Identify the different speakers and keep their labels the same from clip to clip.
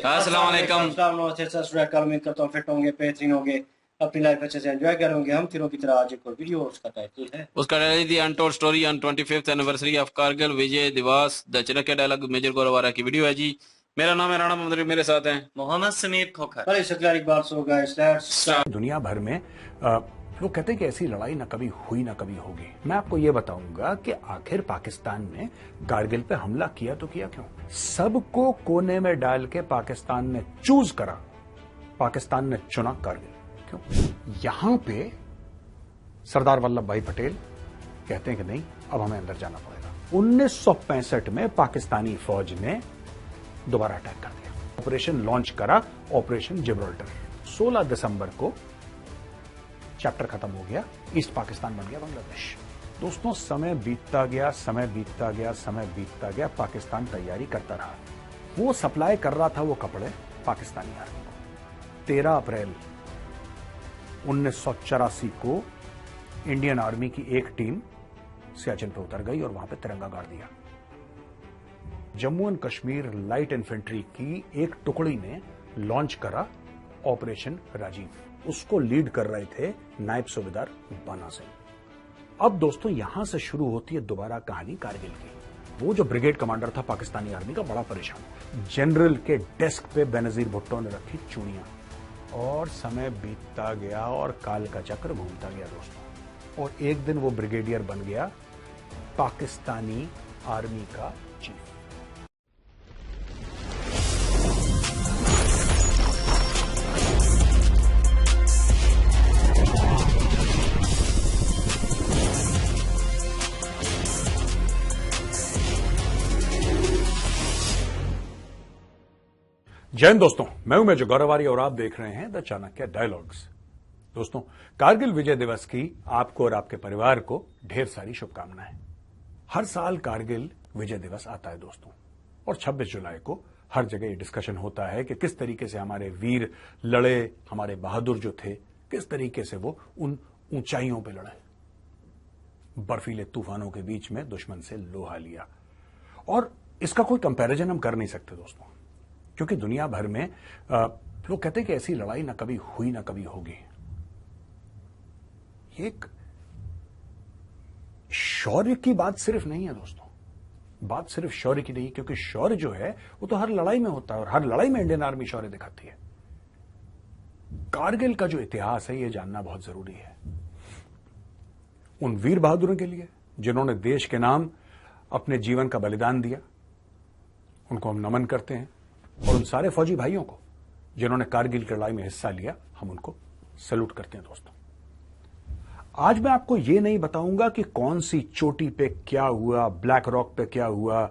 Speaker 1: अस्सलाम वालेकुम।
Speaker 2: उम्मीद करता हूँ फिट होंगे, बेहतरीन होंगे, अपनी लाइफ अच्छे से एंजॉय करेंगे। हम फिरों की तरह आज एक और वीडियो उसका टाइटल है
Speaker 1: उसका dialogue the untold story on 25th anniversary of Kargil Vijay Diwas. The चरक के डायलॉग मेजर गोरवारा की वीडियो है जी। मेरा नाम है राणा मोहम्मद, मेरे साथ हैं
Speaker 3: मोहम्मद समीर खोखर।
Speaker 2: बड़ी सकलारी बात सो गाइस, लेट्स
Speaker 4: दुनिया भर में लोग कहते हैं कि ऐसी लड़ाई ना कभी हुई ना कभी होगी। मैं आपको यह बताऊंगा कि आखिर पाकिस्तान ने कारगिल पे हमला किया तो किया क्यों। सबको कोने में डाल के पाकिस्तान ने चूज करा, पाकिस्तान ने चुना कारगिल। क्यों? यहां पे सरदार वल्लभ भाई पटेल कहते हैं कि नहीं, अब हमें अंदर जाना पड़ेगा। 1965 में पाकिस्तानी फौज ने दोबारा अटैक कर दिया, ऑपरेशन लॉन्च करा, ऑपरेशन जिब्राल्टर। 16 दिसंबर को चैप्टर खत्म हो गया, ईस्ट पाकिस्तान बन गया बांग्लादेश। दोस्तों, समय बीतता गया, समय बीतता गया, समय बीतता गया, पाकिस्तान तैयारी करता रहा। वो सप्लाई कर रहा था वो कपड़े पाकिस्तानी आर्मी को। 13 अप्रैल 1984 को इंडियन आर्मी की एक टीम सियाचिन पे उतर गई और वहां पे तिरंगा गाड़ दिया। Jammu and Kashmir light infantry की एक टुकड़ी ने लॉन्च करा ऑपरेशन राजीव। उसको लीड कर रहे थे नायब सूबेदार बाना सिंह। अब दोस्तों, यहां से शुरू होती है दोबारा कहानी कारगिल की। वो जो ब्रिगेड कमांडर था पाकिस्तानी आर्मी का, बड़ा परेशान। जनरल के डेस्क पे बेनजीर भुट्टो ने रखी चूड़ियां, और समय बीतता गया और काल का चक्र घूमता गया दोस्तों। और एक दिन वो ब्रिगेडियर बन गया पाकिस्तानी आर्मी का चीफ। जय हिंद दोस्तों, मैं हूं मेजर गौरवारी और आप देख रहे हैं द चाणक्य डायलॉग्स। दोस्तों, कारगिल विजय दिवस की आपको और आपके परिवार को ढेर सारी शुभकामनाएं। हर साल कारगिल विजय दिवस आता है दोस्तों, और 26 जुलाई को हर जगह ये डिस्कशन होता है कि किस तरीके से हमारे वीर लड़े, हमारे बहादुर जो थे, किस तरीके से वो उन ऊंचाइयों पे लड़े, बर्फीले तूफानों के बीच में दुश्मन से लोहा लिया। और इसका कोई कंपैरिजन हम कर नहीं सकते दोस्तों, क्योंकि दुनिया भर में लोग कहते हैं कि ऐसी लड़ाई ना कभी हुई ना कभी होगी। एक शौर्य की बात सिर्फ नहीं है दोस्तों, बात सिर्फ शौर्य की नहीं, क्योंकि शौर्य जो है वो तो हर लड़ाई में होता है, और हर लड़ाई में इंडियन आर्मी शौर्य दिखाती है। कारगिल का जो इतिहास है ये जानना बहुत जरूरी है। उन वीर बहादुरों के लिए जिन्होंने देश के नाम अपने जीवन का बलिदान दिया, उनको हम नमन करते हैं। और उन सारे फौजी भाइयों को जिन्होंने कारगिल की लड़ाई में हिस्सा लिया, हम उनको सैल्यूट करते हैं दोस्तों। आज मैं आपको यह नहीं बताऊंगा कि कौन सी चोटी पे क्या हुआ, ब्लैक रॉक पे क्या हुआ,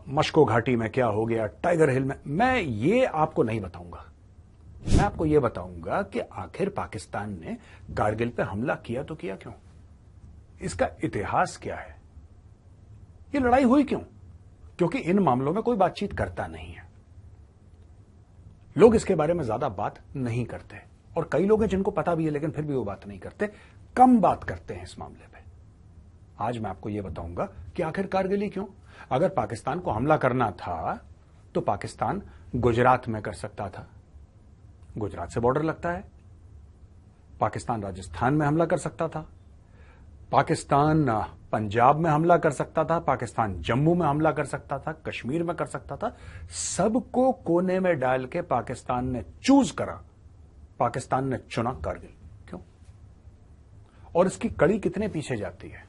Speaker 4: मश्को घाटी में क्या हो गया, टाइगर हिल में, मैं ये आपको नहीं बताऊंगा। मैं आपको यह बताऊंगा कि आखिर पाकिस्तान ने कारगिल पे हमला किया तो किया क्यों, इसका इतिहास क्या है, ये लड़ाई हुई क्यों। क्योंकि इन मामलों में कोई बातचीत करता नहीं है, लोग इसके बारे में ज्यादा बात नहीं करते, और कई लोग हैं जिनको पता भी है लेकिन फिर भी वो बात नहीं करते, कम बात करते हैं इस मामले पे। आज मैं आपको यह बताऊंगा कि आखिर कारगिल ही क्यों। अगर पाकिस्तान को हमला करना था तो पाकिस्तान गुजरात में कर सकता था, गुजरात से बॉर्डर लगता है। पाकिस्तान राजस्थान में हमला कर सकता था, पाकिस्तान पंजाब में हमला कर सकता था, पाकिस्तान जम्मू में हमला कर सकता था, कश्मीर में कर सकता था। सबको कोने में डाल के पाकिस्तान ने चूज करा, पाकिस्तान ने चुना कारगिल। क्यों? और इसकी कड़ी कितने पीछे जाती है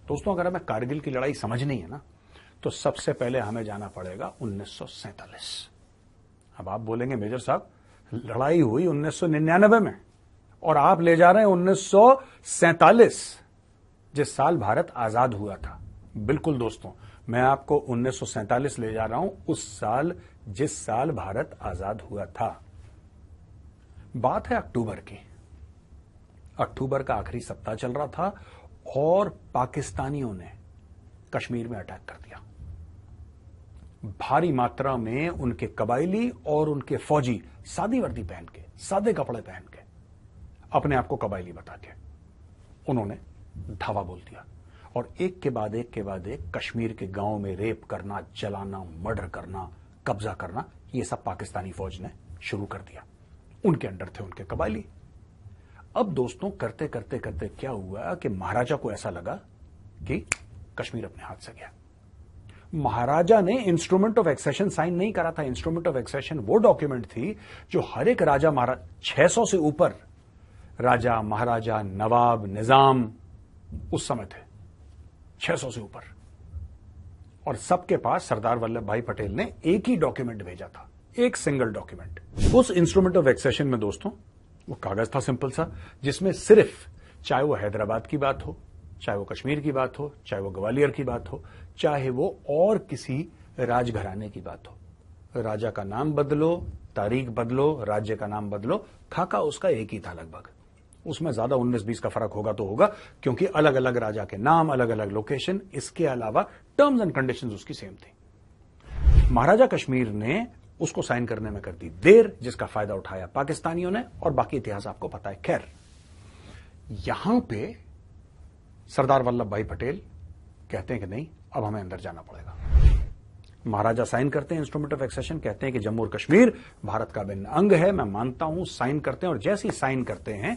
Speaker 4: दोस्तों। अगर हमें कारगिल की लड़ाई समझनी है ना, तो सबसे पहले हमें जाना पड़ेगा 1947। अब आप बोलेंगे मेजर साहब, लड़ाई हुई 1999 में और आप ले जा रहे हैं 1947, जिस साल भारत आजाद हुआ था। बिल्कुल दोस्तों, मैं आपको 1947 ले जा रहा हूं, उस साल जिस साल भारत आजाद हुआ था। बात है अक्टूबर की। अक्टूबर का आखिरी सप्ताह चल रहा था और पाकिस्तानियों ने कश्मीर में अटैक कर दिया। भारी मात्रा में उनके कबायली और उनके फौजी सादी वर्दी पहन के, सादे कपड़े पहन के, अपने आप को कबायली बता के उन्होंने धावा बोल दिया, और एक के बाद एक कश्मीर के गांव में रेप करना, जलाना, मर्डर करना, कब्जा करना, यह सब पाकिस्तानी फौज ने शुरू कर दिया। उनके अंडर थे उनके कबायली। अब दोस्तों करते करते करते क्या हुआ कि महाराजा को ऐसा लगा कि कश्मीर अपने हाथ से गया। महाराजा ने इंस्ट्रूमेंट ऑफ एक्सेशन साइन नहीं करा था। इंस्ट्रूमेंट ऑफ एक्सेशन वो डॉक्यूमेंट थी जो हर एक राजा महाराज 600 से ऊपर राजा, महाराजा, नवाब, निजाम उस समय थे, 600 से ऊपर, और सबके पास सरदार वल्लभ भाई पटेल ने एक ही डॉक्यूमेंट भेजा था, एक सिंगल डॉक्यूमेंट। उस इंस्ट्रूमेंट ऑफ एक्सेशन में दोस्तों वो कागज था सिंपल सा, जिसमें सिर्फ चाहे वो हैदराबाद की बात हो, चाहे वो कश्मीर की बात हो, चाहे वो ग्वालियर की बात हो, चाहे वो और किसी राजघराने की बात हो, राजा का नाम बदलो, तारीख बदलो, राज्य का नाम बदलो, खाका उसका एक ही था लगभग। उसमें ज्यादा 19-20 का फर्क होगा तो होगा, क्योंकि अलग अलग राजा के नाम, अलग अलग लोकेशन, इसके अलावा टर्म्स एंड कंडीशंस उसकी सेम थी। महाराजा कश्मीर ने उसको साइन करने में कर दी देर, जिसका फायदा उठाया पाकिस्तानियों ने, और बाकी इतिहास आपको पता है। खैर, यहां पे सरदार वल्लभ भाई पटेल कहते हैं कि नहीं, अब हमें अंदर जाना पड़ेगा। महाराजा साइन करते हैं इंस्ट्रूमेंट ऑफ एक्सेशन, कहते हैं कि जम्मू और कश्मीर भारत का अभिन्न अंग है, मैं मानता हूं, साइन करते हैं। और जैसे ही साइन करते हैं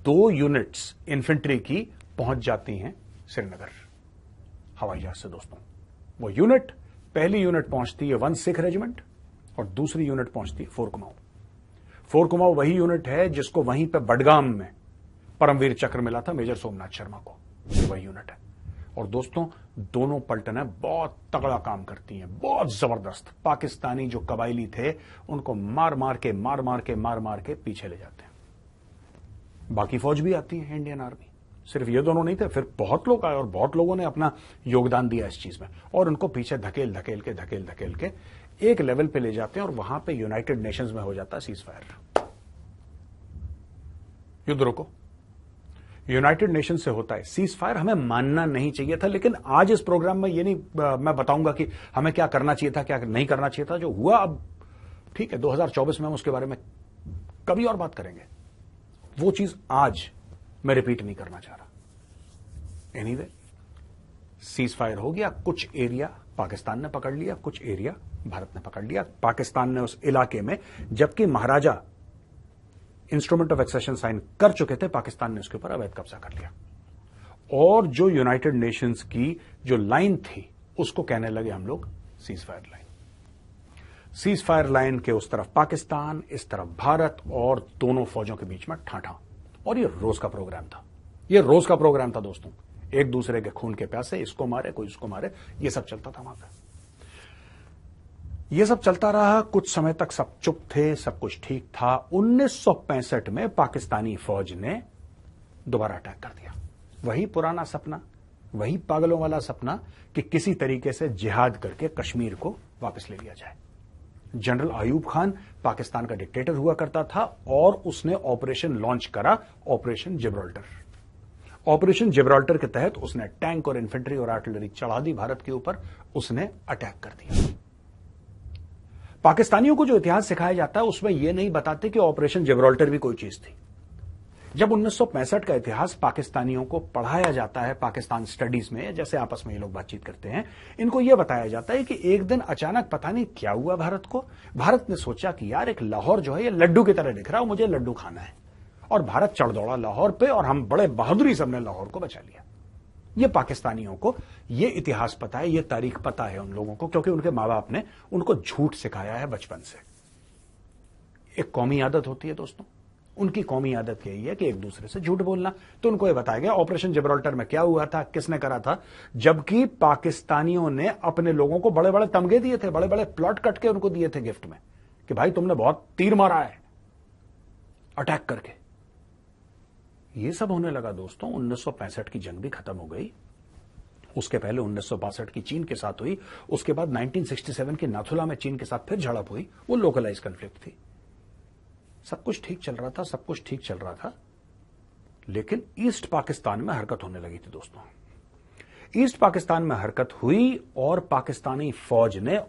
Speaker 4: 2 यूनिट्स इन्फेंट्री की पहुंच जाती हैं श्रीनगर हवाई जहाज से। दोस्तों वो यूनिट, पहली यूनिट पहुंचती है 1 सिख रेजिमेंट और दूसरी यूनिट पहुंचती है 4 कुमाऊं। 4 कुमाऊं वही यूनिट है जिसको वहीं पे बडगाम में परमवीर चक्र मिला था मेजर सोमनाथ शर्मा को, वही यूनिट है। और दोस्तों दोनों पलटनें बहुत तगड़ा काम करती हैं, बहुत जबरदस्त। पाकिस्तानी जो कबायली थे उनको मार मार के पीछे ले जाते हैं। बाकी फौज भी आती है, इंडियन आर्मी, सिर्फ ये दोनों नहीं थे, फिर बहुत लोग आए और बहुत लोगों ने अपना योगदान दिया इस चीज में, और उनको पीछे धकेल के एक लेवल पे ले जाते हैं, और वहां पे यूनाइटेड नेशंस में हो जाता है सीज फायर, युद्ध रोको। यूनाइटेड नेशन से होता है सीज फायर। हमें मानना नहीं चाहिए था, लेकिन आज इस प्रोग्राम में ये नहीं मैं बताऊंगा कि हमें क्या करना चाहिए था, क्या नहीं करना चाहिए था। जो हुआ अब ठीक है, 2024 में हम उसके बारे में कभी और बात करेंगे। वो चीज आज मैं रिपीट नहीं करना चाह रहा। एनीवे, सीज फायर हो गया, कुछ एरिया पाकिस्तान ने पकड़ लिया, कुछ एरिया भारत ने पकड़ लिया। पाकिस्तान ने उस इलाके में, जबकि महाराजा इंस्ट्रूमेंट ऑफ एक्सेशन साइन कर चुके थे, पाकिस्तान ने उसके ऊपर अवैध कब्जा कर लिया। और जो यूनाइटेड नेशंस की जो लाइन थी उसको कहने लगे हम लोग cease fire line. Cease fire line के उस तरफ पाकिस्तान, इस तरफ भारत, और दोनों फौजों के बीच में ठाठा। और ये रोज का प्रोग्राम था, ये रोज का प्रोग्राम था दोस्तों। एक दूसरे के खून के प्यासे, इसको मारे कोई उसको मारे, ये सब चलता था वहां पर। ये सब चलता रहा, कुछ समय तक सब चुप थे, सब कुछ ठीक था। 1965 में पाकिस्तानी फौज ने दोबारा अटैक कर दिया। वही पुराना सपना, वही पागलों वाला सपना कि किसी तरीके से जिहाद करके कश्मीर को वापस ले लिया जाए। जनरल अयूब खान पाकिस्तान का डिक्टेटर हुआ करता था, और उसने ऑपरेशन लॉन्च करा, ऑपरेशन जिब्राल्टर। ऑपरेशन जिब्राल्टर के तहत उसने टैंक और इन्फेंट्री और आर्टिलरी चढ़ा दी भारत के ऊपर, उसने अटैक कर दिया। पाकिस्तानियों को जो इतिहास सिखाया जाता है उसमें यह नहीं बताते कि ऑपरेशन जिब्राल्टर भी कोई चीज थी। जब 1965 का इतिहास पाकिस्तानियों को पढ़ाया जाता है पाकिस्तान स्टडीज में, जैसे आपस में ये लोग बातचीत करते हैं, इनको यह बताया जाता है कि एक दिन अचानक पता नहीं क्या हुआ भारत को, भारत ने सोचा कि यार एक लाहौर जो है ये लड्डू की तरह दिख रहा है, मुझे लड्डू खाना है, और भारत चढ़ दौड़ा लाहौर पे, और हम बड़े बहादुरी से हमने लाहौर को बचा लिया। ये पाकिस्तानियों को ये इतिहास पता है, ये तारीख पता है उन लोगों को, क्योंकि उनके मां बाप ने उनको झूठ सिखाया है बचपन से। एक कौमी आदत होती है दोस्तों, उनकी कौमी आदत यही है कि एक दूसरे से झूठ बोलना। तो उनको यह बताया गया ऑपरेशन जिब्राल्टर में क्या हुआ था, किसने करा था, जबकि पाकिस्तानियों ने अपने लोगों को बड़े बड़े तमगे दिए थे, बड़े बड़े प्लॉट कट के उनको दिए थे गिफ्ट में कि भाई तुमने बहुत तीर मारा है अटैक करके। ये सब होने लगा दोस्तों। 1965 की जंग भी खत्म हो गई, उसके पहले 1962 की चीन के साथ हुई, उसके बाद 1967 की नाथुला में चीन के साथ फिर झड़प हुई, वो लोकलाइज कॉन्फ्लिक्ट थी। सब कुछ ठीक चल रहा था, सब कुछ ठीक चल रहा था, लेकिन ईस्ट पाकिस्तान में हरकत होने लगी थी दोस्तों। ईस्ट पाकिस्तान में हरकत हुई और पाकिस्तानी फौज ने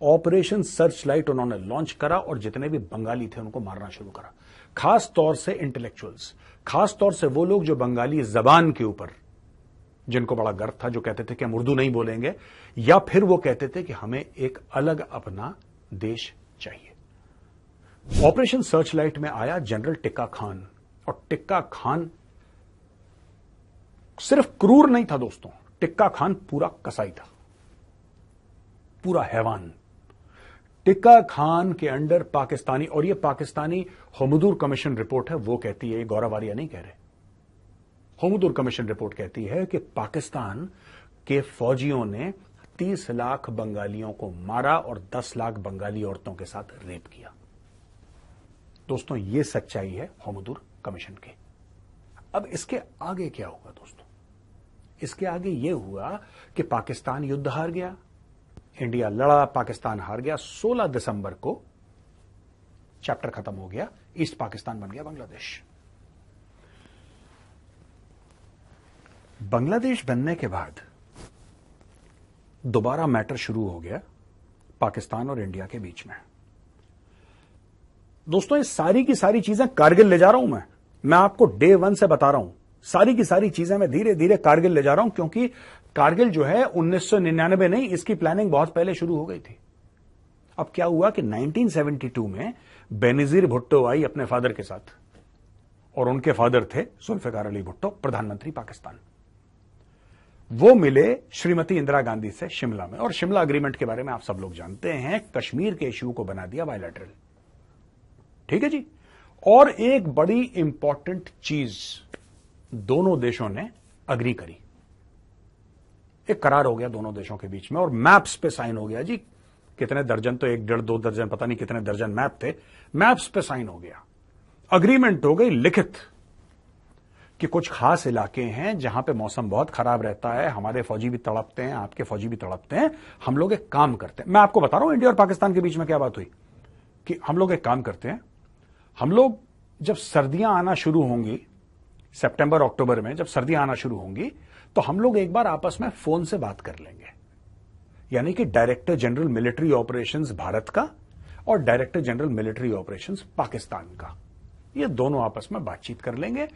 Speaker 4: ऑपरेशन सर्चलाइट उन्होंने लॉन्च करा, और जितने भी बंगाली थे उनको मारना शुरू करा, खास तौर से इंटेलेक्चुअल्स, खास तौर से वो लोग जो बंगाली जबान के ऊपर जिनको बड़ा गर्व था, जो कहते थे कि हम उर्दू नहीं बोलेंगे, या फिर वो कहते थे कि हमें एक अलग अपना देश चाहिए। ऑपरेशन सर्चलाइट में आया जनरल टिक्का खान, और टिक्का खान सिर्फ क्रूर नहीं था दोस्तों, टिक्का खान पूरा कसाई था, पूरा हैवान। टिक्का खान के अंडर पाकिस्तानी, और ये पाकिस्तानी होमदूर कमीशन रिपोर्ट है, वो कहती है, गौरव आर्या नहीं कह रहे, होमदूर कमीशन रिपोर्ट कहती है कि पाकिस्तान के फौजियों ने 30 लाख बंगालियों को मारा और 10 लाख बंगाली औरतों के साथ रेप किया। दोस्तों ये सच्चाई है होमदूर कमीशन की। अब इसके आगे क्या हुआ दोस्तों? इसके आगे यह हुआ कि पाकिस्तान युद्ध हार गया, इंडिया लड़ा, पाकिस्तान हार गया। 16 दिसंबर को चैप्टर खत्म हो गया, ईस्ट पाकिस्तान बन गया बांग्लादेश। बांग्लादेश बनने के बाद दोबारा मैटर शुरू हो गया पाकिस्तान और इंडिया के बीच में। दोस्तों ये सारी की सारी चीजें कारगिल ले जा रहा हूं मैं आपको डे 1 से बता रहा हूं, सारी की सारी चीजें मैं धीरे धीरे कारगिल ले जा रहा हूं, क्योंकि कारगिल जो है 1999 नहीं, इसकी प्लानिंग बहुत पहले शुरू हो गई थी। अब क्या हुआ कि 1972 में बेनजीर भुट्टो आई अपने फादर के साथ, और उनके फादर थे जुल्फिकार अली भुट्टो, प्रधानमंत्री पाकिस्तान। वो मिले श्रीमती इंदिरा गांधी से शिमला में, और शिमला अग्रीमेंट के बारे में आप सब लोग जानते हैं, कश्मीर के इश्यू को बना दिया बायलैटरल। ठीक है जी। और एक बड़ी इंपॉर्टेंट चीज दोनों देशों ने अग्री करी, एक करार हो गया दोनों देशों के बीच में, और मैप्स पे साइन हो गया जी। कितने दर्जन, तो 1, 1.5, 2 दर्जन, पता नहीं कितने दर्जन मैप थे, मैप्स पे साइन हो गया, अग्रीमेंट हो गई लिखित कि कुछ खास इलाके हैं जहां पे मौसम बहुत खराब रहता है, हमारे फौजी भी तड़पते हैं, आपके फौजी भी तड़पते हैं, हम लोग एक काम करते हैं। मैं आपको बता रहा हूं इंडिया और पाकिस्तान के बीच में क्या बात हुई कि हम लोग एक काम करते हैं, हम लोग जब सर्दियां आना शुरू होंगी, सितंबर अक्टूबर में जब सर्दियां आना शुरू होंगी, तो हम लोग एक बार आपस में फोन से बात कर लेंगे, यानी कि director general military operations Bharat का और director general military operations Pakistan का, ये दोनों आपस में बातचीत कर लेंगे।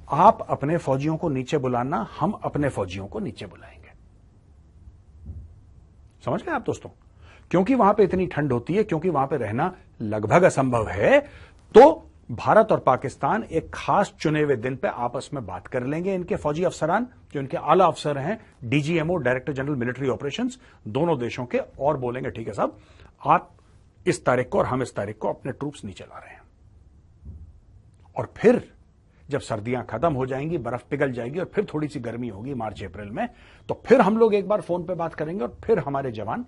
Speaker 4: आप अपने फौजियों को नीचे बुलाना, हम अपने फौजियों को नीचे बुलाएंगे। समझ गए आप दोस्तों? क्योंकि वहां पे इतनी ठंड होती है, क्योंकि वहां पे रहना लगभग असंभव है, तो भारत और पाकिस्तान एक खास चुने हुए दिन पे आपस में बात कर लेंगे। इनके फौजी अफसरान, जो इनके आला अफसर हैं, DGMO, director general military operations, दोनों देशों के, और बोलेंगे ठीक है साहब, आप इस तारीख को और हम इस तारीख को अपने ट्रूप्स नीचे ला रहे हैं। और फिर जब सर्दियां खत्म हो जाएंगी, बर्फ पिघल जाएगी और फिर थोड़ी सी गर्मी होगी मार्च अप्रैल में, तो फिर हम लोग एक बार फोन पे बात करेंगे और फिर हमारे जवान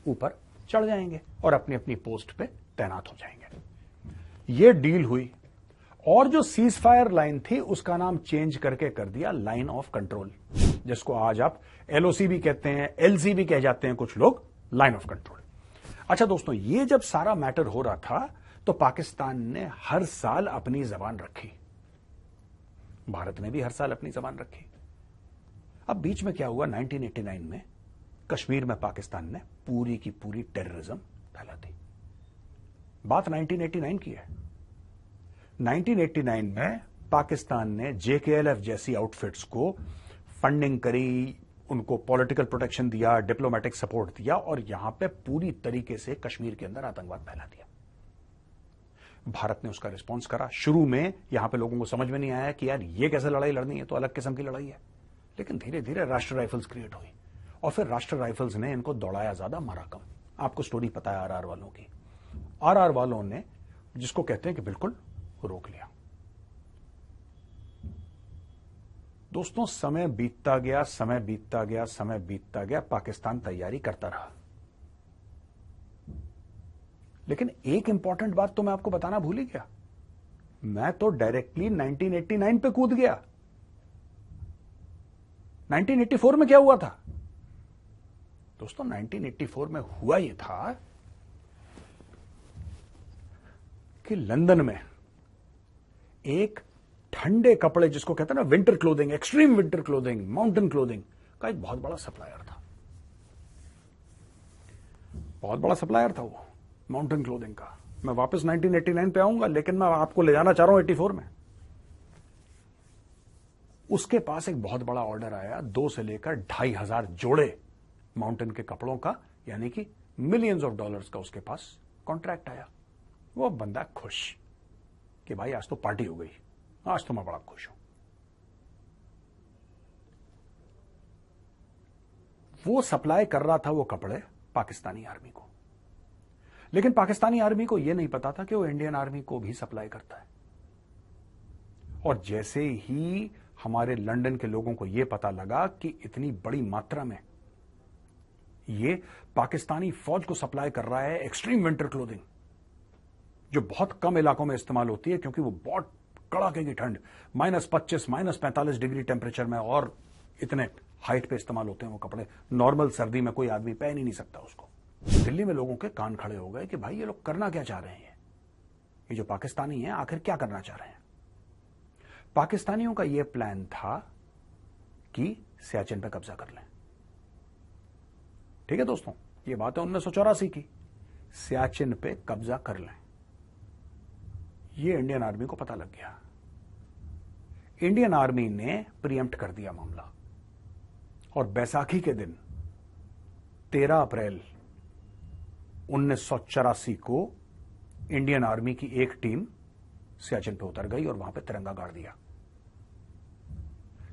Speaker 4: ऊपर चढ़ जाएंगे और अपनी अपनी पोस्ट पे तैनात हो जाएंगे। ये डील हुई, और जो सीज फायर लाइन थी उसका नाम चेंज करके कर दिया लाइन ऑफ कंट्रोल, जिसको आज आप एलओसी भी कहते हैं, एलसी भी कह जाते हैं कुछ लोग, लाइन ऑफ कंट्रोल। अच्छा दोस्तों, ये जब सारा मैटर हो रहा था तो पाकिस्तान ने हर साल अपनी जबान रखी, भारत ने भी हर साल अपनी जबान रखी। अब बीच में क्या हुआ, 1989 में कश्मीर में पाकिस्तान ने पूरी की पूरी टेररिज्म फैला दी। बात 1989 की है। 1989 में पाकिस्तान ने जेकेएलएफ जैसी आउटफिट्स को फंडिंग करी, उनको पॉलिटिकल प्रोटेक्शन दिया, डिप्लोमेटिक सपोर्ट दिया, और यहां पे पूरी तरीके से कश्मीर के अंदर आतंकवाद फैला दिया। भारत ने उसका रिस्पॉन्स करा। शुरू में यहां पे लोगों को समझ में नहीं आया कि यार ये कैसे लड़ाई लड़नी है, तो अलग किस्म की लड़ाई है, लेकिन धीरे धीरे राष्ट्र राइफल्स क्रिएट हुई, और फिर राष्ट्र राइफल्स ने इनको दौड़ाया ज्यादा, मारा कम। आपको स्टोरी पता है आरआर वालों की। आरआर वालों ने, जिसको कहते हैं कि बिल्कुल रोक लिया। दोस्तों समय बीतता गया, समय बीतता गया, समय बीतता गया, पाकिस्तान तैयारी करता रहा। लेकिन एक इंपॉर्टेंट बात तो मैं आपको बताना भूल ही गया, मैं तो डायरेक्टली 1989 पे कूद गया। 1984 में क्या हुआ था दोस्तों? 1984 में हुआ यह था कि लंदन में एक ठंडे कपड़े, जिसको कहते हैं ना winter clothing, extreme winter clothing, mountain clothing का एक बहुत बड़ा सप्लायर था, बहुत बड़ा सप्लायर था वो माउंटेन क्लोथिंग का। मैं वापस 1989 पे आऊंगा, लेकिन मैं आपको ले जाना चाह रहा हूं 84 में। उसके पास एक बहुत बड़ा ऑर्डर आया, 2 से लेकर 2,500 जोड़े माउंटेन के कपड़ों का, यानी कि मिलियंस ऑफ डॉलर्स का उसके पास कॉन्ट्रैक्ट आया। वो बंदा खुश कि भाई आज तो पार्टी हो गई, आज तो मैं बड़ा खुश हूं। वो सप्लाई कर रहा था वो कपड़े पाकिस्तानी आर्मी को, लेकिन पाकिस्तानी आर्मी को यह नहीं पता था कि वो इंडियन आर्मी को भी सप्लाई करता है। और जैसे ही हमारे लंदन के लोगों को यह पता लगा कि इतनी बड़ी मात्रा में ये पाकिस्तानी फौज को सप्लाई कर रहा है एक्सट्रीम विंटर क्लोथिंग, जो बहुत कम इलाकों में इस्तेमाल होती है क्योंकि वो बहुत कड़ाके की ठंड, -25, -45 डिग्री टेम्परेचर में और इतने हाइट पे इस्तेमाल होते हैं वो कपड़े, नॉर्मल सर्दी में कोई आदमी पहन ही नहीं सकता उसको। दिल्ली में लोगों के कान खड़े हो गए कि भाई ये लोग करना क्या चाह रहे हैं, ये जो पाकिस्तानी हैं आखिर क्या करना चाह रहे हैं। पाकिस्तानियों का यह प्लान था कि सियाचिन पे कब्जा कर लें। ठीक है दोस्तों, ये बात है 1984 की, सियाचिन पे कब्जा कर लें। ये इंडियन आर्मी को पता लग गया। इंडियन आर्मी ने प्रीएम्प्ट कर दिया मामला और बैसाखी के दिन 13 अप्रैल 1984 को इंडियन आर्मी की एक टीम सियाचिन पे उतर गई और वहां पे तिरंगा गाड़ दिया।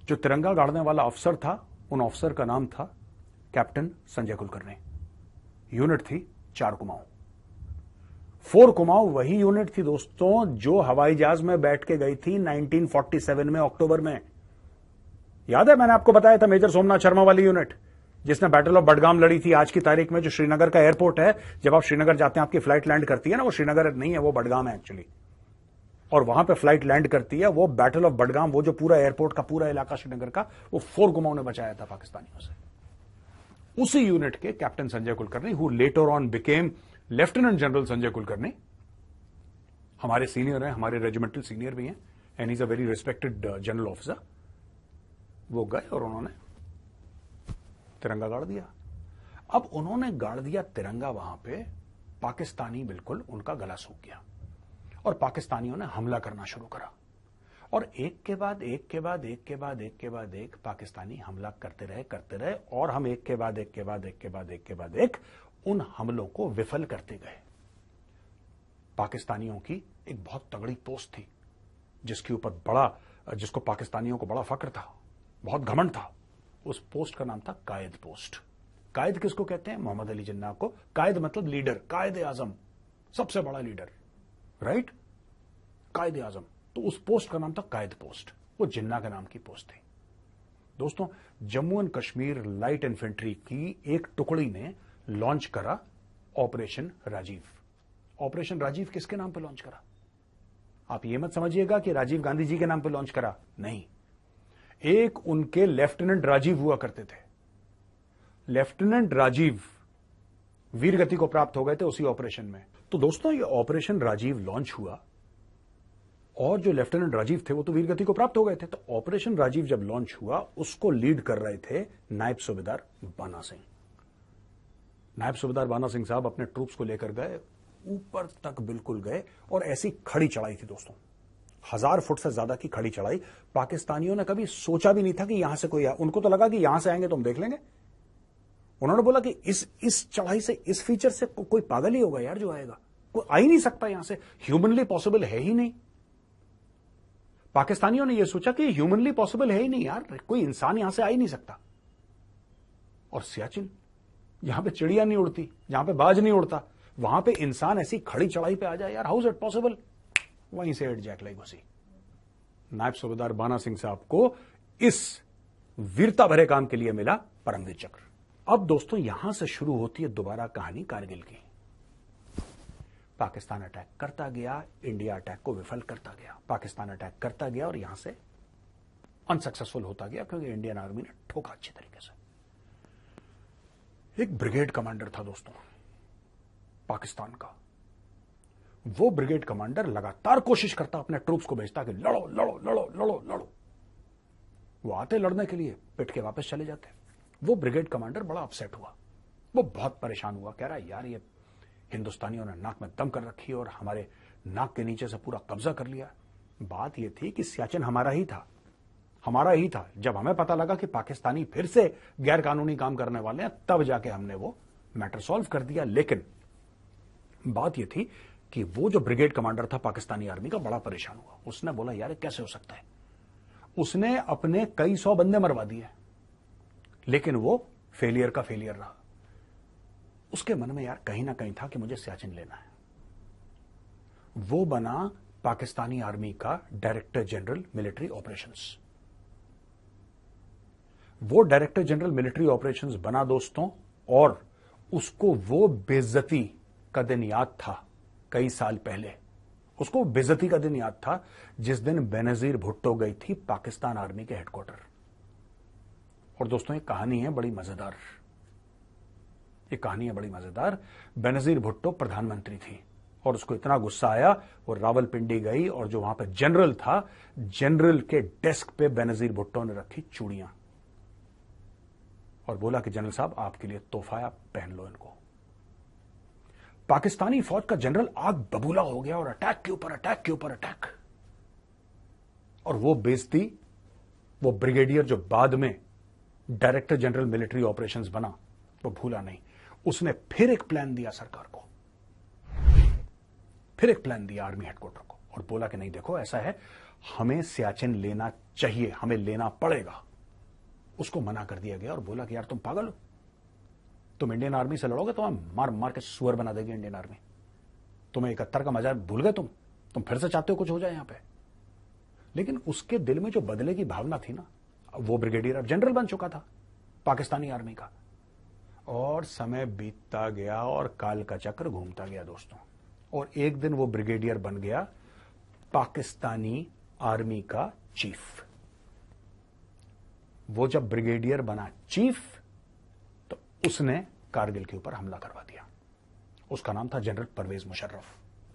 Speaker 4: जो तिरंगा गाड़ने वाला अफसर था, उन अफसर का नाम था कैप्टन संजय कुलकर्णी। यूनिट थी 4 कुमाऊं। 4 कुमाऊं वही यूनिट थी दोस्तों जो हवाई जहाज में बैठ के गई थी 1947 में अक्टूबर में। याद है मैंने आपको बताया था मेजर सोमनाथ शर्मा वाली यूनिट जिसने बैटल ऑफ बडगाम लड़ी थी आज की तारीख में, जो श्रीनगर का एयरपोर्ट है। जब आप श्रीनगर जाते हैं आपकी फ्लाइट लैंड करती है ना, वो श्रीनगर नहीं है, वो बडगाम है एक्चुअली, और वहां पे फ्लाइट लैंड करती है। वो बैटल ऑफ बडगाम, वो जो पूरा एयरपोर्ट का पूरा इलाका श्रीनगर का, वो 4 कुमाऊं ने बचाया था पाकिस्तानियों से। उसी यूनिट के captain Sanjay Kulkarni, who later on became lieutenant general Sanjay Kulkarni, हमारे सीनियर हैं, हमारे रेजिमेंटल सीनियर भी हैं, and is a very respected general officer. वो गए और उन्होंने तिरंगा गाड़ दिया। अब उन्होंने गाड़ दिया तिरंगा वहां पे, पाकिस्तानी बिल्कुल उनका गला सूख गया और पाकिस्तानियों ने हमला करना शुरू करा। और एक के बाद एक के बाद एक के बाद एक के बाद एक पाकिस्तानी हमला करते रहे और हम एक के बाद एक के बाद एक के बाद एक के बाद एक उन हमलों को विफल करते गए। पाकिस्तानियों की एक बहुत तगड़ी पोस्ट थी जिसके ऊपर जिसको पाकिस्तानियों को बड़ा फक्र था, बहुत घमंड था। उस पोस्ट का नाम था कायद पोस्ट। कायद किसको कहते हैं? मोहम्मद अली जिन्ना को। कायद मतलब लीडर, कायद आजम, सबसे बड़ा लीडर, राइट, कायद आजम। तो उस पोस्ट का नाम था कायद पोस्ट। वो जिन्ना के नाम की पोस्ट थी। दोस्तों, Jammu and Kashmir light infantry की एक टुकड़ी ने लॉन्च करा ऑपरेशन राजीव। ऑपरेशन राजीव किसके नाम पे लॉन्च करा? आप ये मत समझिएगा कि राजीव गांधी जी के नाम पे लॉन्च करा, नहीं। एक उनके लेफ्टिनेंट राजीव हुआ करते थे। लेफ्टिनेंट राजीव वीरगति को प्राप्त हो गए थे उसी ऑपरेशन में। तो दोस्तों, ये ऑपरेशन राजीव लॉन्च हुआ और जो लेफ्टिनेंट राजीव थे वो तो वीरगति को प्राप्त हो गए थे। तो ऑपरेशन राजीव जब लॉन्च हुआ, उसको लीड कर रहे थे नायब सूबेदार बाना सिंह। नायब सूबेदार बाना सिंह साहब अपने ट्रूप्स को लेकर गए, ऊपर तक बिल्कुल गए और ऐसी खड़ी चढ़ाई थी दोस्तों, 1000 फुट से ज्यादा की खड़ी चढ़ाई। पाकिस्तानियों ने कभी सोचा भी नहीं था कि यहां से कोई उनको तो लगा कि यहां से आएंगे तो हम देख लेंगे। उन्होंने बोला कि इस चढ़ाई से, इस फीचर से कोई पागल ही होगा यार जो आएगा, कोई आ ही नहीं सकता यहां से, ह्यूमनली पॉसिबल है ही नहीं। पाकिस्तानियों ने यह सोचा कि ह्यूमनली पॉसिबल है ही नहीं यार, कोई इंसान यहां से आ ही नहीं सकता। और सियाचिन, यहां पे चिड़िया नहीं उड़ती, जहां पे बाज नहीं उड़ता, वहां पे इंसान ऐसी खड़ी चढ़ाई पे आ जाए यार, हाउ इज इट पॉसिबल? वहीं से एड जैक लाई घुसी। नायब सूबेदार बाना सिंह साहब को इस वीरता भरे काम के लिए मिला परमवीर चक्र। अब दोस्तों, यहां से शुरू होती है दोबारा कहानी कारगिल की। पाकिस्तान अटैक करता गया, इंडिया अटैक को विफल करता गया। पाकिस्तान अटैक करता गया और यहां से अनसक्सेसफुल होता गया क्योंकि इंडियन आर्मी ने ठोका अच्छी तरीके से। एक ब्रिगेड कमांडर था दोस्तों पाकिस्तान का। वो ब्रिगेड कमांडर लगातार कोशिश करता, अपने ट्रूप्स को भेजता कि लड़ो लड़ो लड़ो लड़ो लड़ो। वो आते लड़ने के लिए, पिट के वापस चले जाते। वो ब्रिगेड कमांडर बड़ा अपसेट हुआ, वो बहुत परेशान हुआ, कह रहा यार ये हिंदुस्तानियों ने नाक में दम कर रखी और हमारे नाक के नीचे से पूरा कब्जा कर लिया। बात यह थी कि सियाचिन हमारा ही था, हमारा ही था। जब हमें पता लगा कि पाकिस्तानी फिर से गैर कानूनी काम करने वाले हैं, तब जाके हमने वो मैटर सॉल्व कर दिया। लेकिन बात यह थी कि वो जो ब्रिगेड कमांडर था पाकिस्तानी आर्मी का, बड़ा परेशान हुआ। उसने बोला यार ये कैसे हो सकता है। उसने अपने कई 100 बंदे मरवा दिए, लेकिन वो फेलियर का फेलियर रहा। उसके मन में यार कहीं ना कहीं था कि मुझे सियाचिन लेना है। वो बना पाकिस्तानी आर्मी का डायरेक्टर जनरल मिलिट्री ऑपरेशंस। वो डायरेक्टर जनरल मिलिट्री ऑपरेशंस बना दोस्तों, और उसको वो बेइज्जती का दिन याद था कई साल पहले। उसको बेइज्जती का दिन याद था जिस दिन बेनजीर भुट्टो गई थी पाकिस्तान आर्मी के हेडक्वार्टर। और दोस्तों ये कहानी है बड़ी मजेदार, ये कहानी है बड़ी मजेदार। बेनजीर भुट्टो प्रधानमंत्री थी और उसको इतना गुस्सा आया, वो रावलपिंडी गई और जो वहां पे जनरल था, जनरल के डेस्क पे बेनजीर भुट्टो ने रखी चूड़ियां और बोला कि जनरल साहब आपके लिए तोहफा है, आप पहन लो इनको। पाकिस्तानी फौज का जनरल आग बबूला हो गया और अटैक के ऊपर अटैक के ऊपर अटैक। और वो बेइज्जती वो ब्रिगेडियर जो बाद में डायरेक्टर जनरल मिलिट्री ऑपरेशंस बना, वो भूला नहीं। उसने फिर एक प्लान दिया सरकार को, फिर एक प्लान दिया आर्मी हेडक्वार्टर को और बोला कि नहीं देखो ऐसा है, हमें सियाचिन लेना चाहिए, हमें लेना पड़ेगा। उसको मना कर दिया गया और बोला कि यार तुम पागल हो, तुम इंडियन आर्मी से लड़ोगे तो हम मार मार के सुअर बना देगी इंडियन आर्मी। तुम्हें 71 का मजा भूल गए तुम फिर से चाहते हो कुछ हो जाए यहां पे। लेकिन उसके दिल में जो बदले की भावना थी ना, वो ब्रिगेडियर अब जनरल बन चुका था पाकिस्तानी आर्मी का। और समय बीतता गया और काल का चक्र घूमता गया दोस्तों, और एक दिन वो ब्रिगेडियर बन गया पाकिस्तानी आर्मी का चीफ। वो जब ब्रिगेडियर बना चीफ तो उसने कारगिल के ऊपर हमला करवा दिया। उसका नाम था जनरल परवेज मुशर्रफ।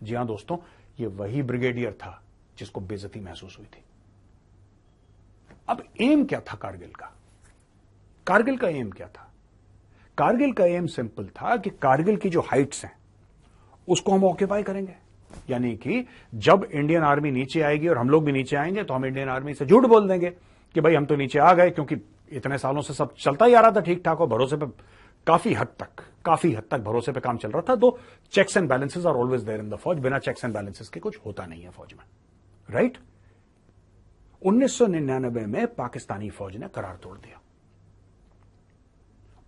Speaker 4: जी हां दोस्तों, ये वही ब्रिगेडियर था जिसको बेइज्जती महसूस हुई थी। अब एम क्या था कारगिल का? कारगिल का एम क्या था? कारगिल का एम सिंपल था कि कारगिल की जो हाइट्स हैं उसको हम ऑक्यूपाई करेंगे। यानी कि जब इंडियन आर्मी नीचे आएगी और हम लोग भी नीचे आएंगे तो हम इंडियन आर्मी से झूठ बोल देंगे कि भाई हम तो नीचे आ गए, क्योंकि इतने सालों से सब चलता ही आ रहा था ठीक ठाक और भरोसे पे काफी हद तक भरोसे पे काम चल रहा था। तो checks and balances are always there in the फौज। बिना चेक्स एंड बैलेंसेस के कुछ होता नहीं है फौज में, राइट? 1999 में पाकिस्तानी फौज ने करार तोड़ दिया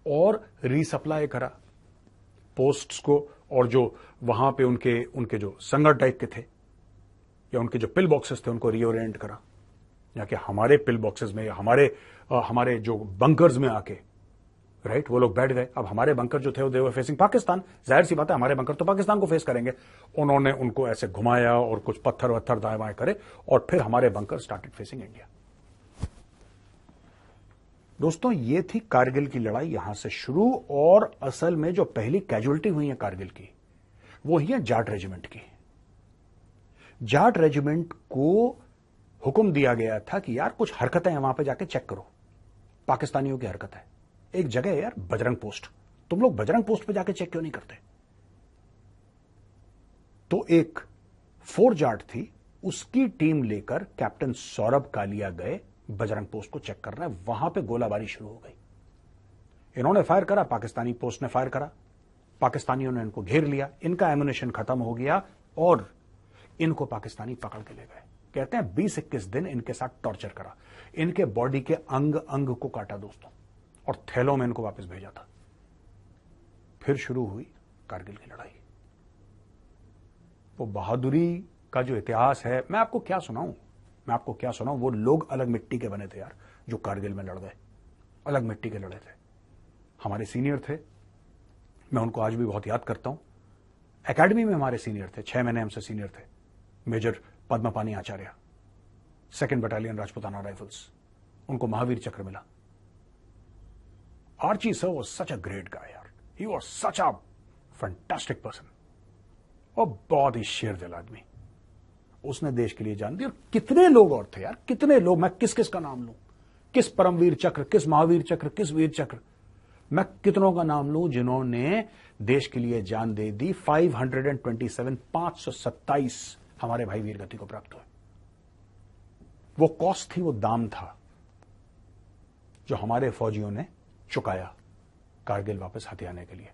Speaker 4: और रीसप्लाई करा पोस्ट्स को, और जो वहां पे उनके जो संगर टाइप के थे या उनके जो पिल बॉक्सेस थे उनको रीओरिएंट करा। या कि हमारे पिल बॉक्सेस में या हमारे जो बंकर्स में आके, राइट, वो लोग बैठ गए। अब हमारे बंकर जो थे वो दे वर फेसिंग पाकिस्तान। जाहिर सी बात है हमारे बंकर तो पाकिस्तान को फेस करेंगे। उन्होंने उनको ऐसे घुमाया और कुछ पत्थर वत्थर दाएं बाएं करे और फिर हमारे बंकर स्टार्टेड फेसिंग इंडिया। दोस्तों ये थी कारगिल की लड़ाई, यहां से शुरू। और असल में जो पहली कैजुअलिटी हुई है कारगिल की वो ही है जाट रेजिमेंट की। जाट रेजिमेंट को हुक्म दिया गया था कि यार कुछ हरकतें हैं वहां पे जाके चेक करो, पाकिस्तानियों की हरकत है। एक जगह है यार बजरंग पोस्ट, तुम लोग बजरंग पोस्ट पे जाके चेक क्यों नहीं करते? तो एक फोर जाट थी, उसकी टीम लेकर कैप्टन सौरभ कालिया गए बजरंग पोस्ट को चेक करना है। वहां पे गोलाबारी शुरू हो गई। इन्होंने फायर करा, पाकिस्तानी पोस्ट ने फायर करा, पाकिस्तानियों ने इनको घेर लिया, इनका एमुनेशन खत्म हो गया और इनको पाकिस्तानी पकड़ के ले गए। कहते हैं 20-21 दिन इनके साथ टॉर्चर करा, इनके बॉडी के अंग अंग को काटा दोस्तों, और थैलों में इनको वापस भेजा था। फिर शुरू हुई कारगिल की लड़ाई। वो बहादुरी का जो इतिहास है मैं आपको क्या सुनाऊं, वो लोग अलग मिट्टी के बने थे यार जो कारगिल में लड़ गए, अलग मिट्टी के लड़े थे। हमारे सीनियर थे, मैं उनको आज भी बहुत याद करता हूं। एकेडमी में हमारे सीनियर थे, 6 महीने हमसे सीनियर थे, major Padmapani Acharya, 2nd battalion Rajputana Rifles, उनको महावीर चक्र मिला। Archie sir was such a great guy यार, he was such a fantastic person, और बहुत ही शेर दिल आदमी। उसने देश के लिए जान दी। और कितने लोग और थे यार, कितने लोग, मैं किस किस का नाम लूं, किस परमवीर चक्र, किस महावीर चक्र, किस वीर चक्र, मैं कितनों का नाम लूं जिन्होंने देश के लिए जान दे दी। 527 हमारे भाई वीरगति को प्राप्त हुए। वो कॉस्ट थी, वो दाम था, जो हमारे फौजियों ने चुकाया कारगिल वापस हाथी आने के लिए।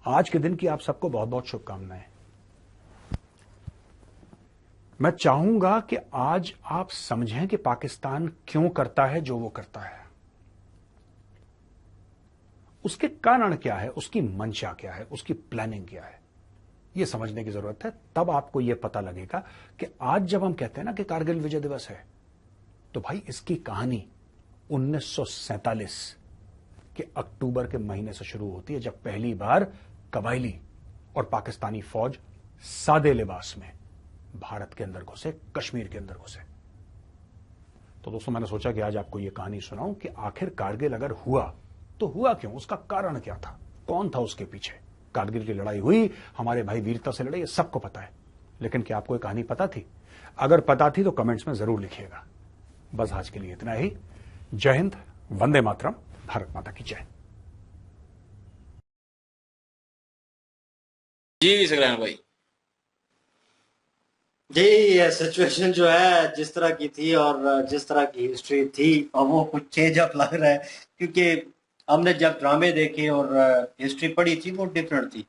Speaker 4: आज के दिन की आप सबको बहुत बहुत शुभकामनाएं। मैं चाहूंगा कि आज आप समझें कि पाकिस्तान क्यों करता है जो वो करता है, उसके कारण क्या है, उसकी मंशा क्या है, उसकी प्लानिंग क्या है, यह समझने की जरूरत है। तब आपको यह पता लगेगा कि आज जब हम कहते हैं ना कि कारगिल विजय दिवस है, तो भाई इसकी कहानी 1947 के अक्टूबर के महीने से शुरू होती है, जब पहली बार कबायली और पाकिस्तानी फौज सादे लिबास में भारत के अंदर घुसे, कश्मीर के अंदर घुसे। तो दोस्तों, मैंने सोचा कि आज आपको यह कहानी सुनाऊं कि आखिर कारगिल अगर हुआ तो हुआ क्यों, उसका कारण क्या था, कौन था उसके पीछे। कारगिल की लड़ाई हुई, हमारे भाई वीरता से लड़े, ये सबको पता है, लेकिन क्या आपको ये कहानी पता थी? अगर पता थी तो कमेंट्स में जरूर लिखिएगा। बस आज के लिए इतना ही। जय हिंद, वंदे मातरम, भारत माता की जय।
Speaker 1: जी सकरान भाई।
Speaker 2: जी, ये सिचुएशन जो है जिस तरह की थी और जिस तरह की हिस्ट्री थी, और वो कुछ चेंज अप लग रहा है, क्योंकि हमने जब ड्रामे देखे और हिस्ट्री पढ़ी थी वो डिफरेंट थी।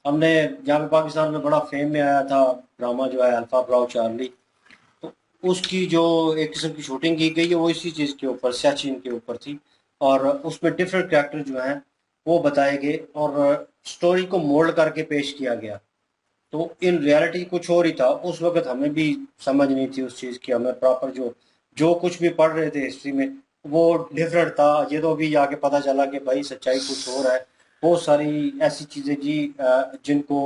Speaker 2: हमने जहाँ पे पाकिस्तान में बड़ा फेम में आया था ड्रामा जो है अल्फा ब्राउ चार्ली, तो उसकी जो एक किस्म की शूटिंग की गई है वो इसी चीज़ के ऊपर, सियाचिन के ऊपर थी, और उसमें डिफरेंट कैरेक्टर जो हैं वो बताए गए और स्टोरी को मोल्ड करके पेश किया गया। तो इन रियलिटी कुछ और ही था। उस वक्त हमें भी समझ नहीं थी उस चीज़ की, हमें प्रॉपर जो जो कुछ भी पढ़ रहे थे हिस्ट्री में वो डिफरेंट था। ये तो अभी आके पता चला कि भाई सच्चाई कुछ और है। बहुत सारी ऐसी चीज़ें जी जिनको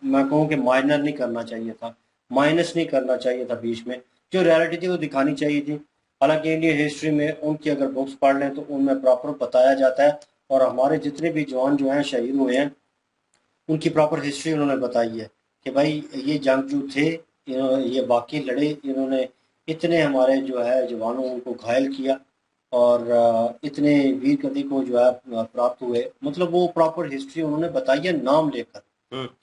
Speaker 2: मैं कहूँ कि माइनर नहीं करना चाहिए था, माइनस नहीं करना चाहिए था बीच में, जो रियलिटी थी वो दिखानी चाहिए थी। हालांकि इंडियन हिस्ट्री में उनकी अगर बुक्स पढ़ लें तो उनमें प्रॉपर बताया जाता है, और हमारे जितने भी जवान जो हैं शहीद हुए हैं उनकी प्रॉपर हिस्ट्री उन्होंने बताई है कि भाई ये जंगजू थे, ये बाकी लड़े, इन्होंने इतने हमारे जो है जवानों उनको घायल किया, और इतने वीर गति को जो है प्राप्त हुए। मतलब वो प्रॉपर हिस्ट्री उन्होंने बताई है नाम लेकर,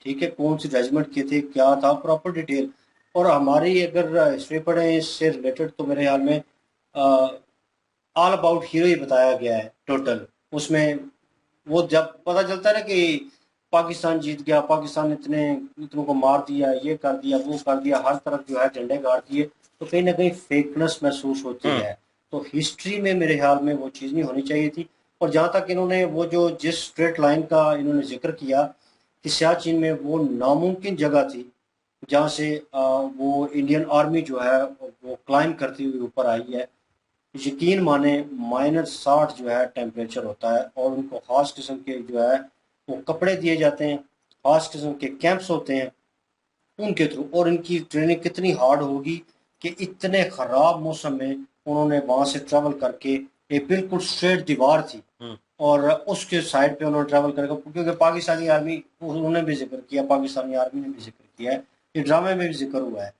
Speaker 2: ठीक है, कौन सी रेजिमेंट के थे, क्या था, प्रॉपर डिटेल। और हमारी अगर हिस्ट्री पढ़े इससे रिलेटेड तो मेरे ख्याल में ऑल अबाउट हीरो ही बताया गया है टोटल। उसमें वो जब पता चलता है ना कि पाकिस्तान जीत गया, पाकिस्तान ने इतनों को मार दिया, ये कर दिया, वो कर दिया, हर तरफ जो है झंडे गाड़ दिए, तो कहीं ना कहीं फेकनेस महसूस होती है। तो हिस्ट्री में मेरे ख्याल में वो चीज़ नहीं होनी चाहिए थी। और जहाँ तक इन्होंने वो जो जिस स्ट्रेट लाइन का इन्होंने जिक्र किया कि सियाचिन में वो नामुमकिन जगह थी जहाँ से वो इंडियन आर्मी जो है वो क्लाइंब करती हुई ऊपर आई है। यकीन माने -60 जो है टेम्परेचर होता है, और उनको खास किस्म के जो है वो कपड़े दिए जाते हैं, खास किस्म के कैंप्स होते हैं उनके थ्रू। और इनकी ट्रेनिंग कितनी हार्ड होगी कि इतने ख़राब मौसम में उन्होंने वहाँ से ट्रैवल करके, एक बिल्कुल स्ट्रेट दीवार थी और उसके साइड पे उन्होंने ट्रैवल करके, क्योंकि पाकिस्तानी आर्मी, उन्होंने भी जिक्र किया, पाकिस्तानी आर्मी ने भी जिक्र किया है, ये ड्रामे में भी जिक्र हुआ है।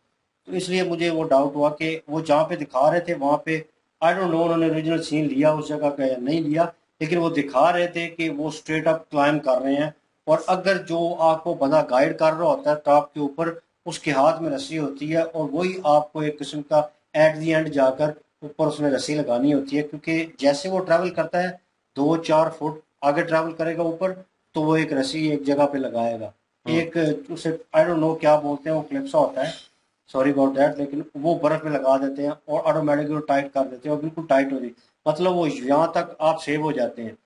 Speaker 2: तो इसलिए मुझे वो डाउट हुआ कि वो जहाँ पे दिखा रहे थे वहाँ पे, आई डोंट नो उन्होंने ओरिजिनल सीन लिया उस जगह का या नहीं लिया, लेकिन वो दिखा रहे थे कि वो स्ट्रेट अप क्लाइम कर रहे हैं। और अगर जो आपको बंदा गाइड कर रहा होता है टॉप के ऊपर, उसके हाथ में रस्सी होती है और वही आपको एक किस्म का एट दी एंड जाकर ऊपर उसमें रस्सी लगानी होती है, क्योंकि जैसे वो ट्रैवल करता है 2-4 फुट आगे ट्रैवल करेगा ऊपर, तो वो एक रस्सी एक जगह पे लगाएगा। एक उसे आई डोंट नो क्या बोलते हैं, वो क्लिप्सा होता है, सॉरी अबाउट दैट, लेकिन वो बर्फ में लगा देते हैं और ऑटोमेटिकली टाइट कर देते हैं और बिल्कुल टाइट हो जाती, मतलब वो यहाँ तक आप सेव हो जाते हैं।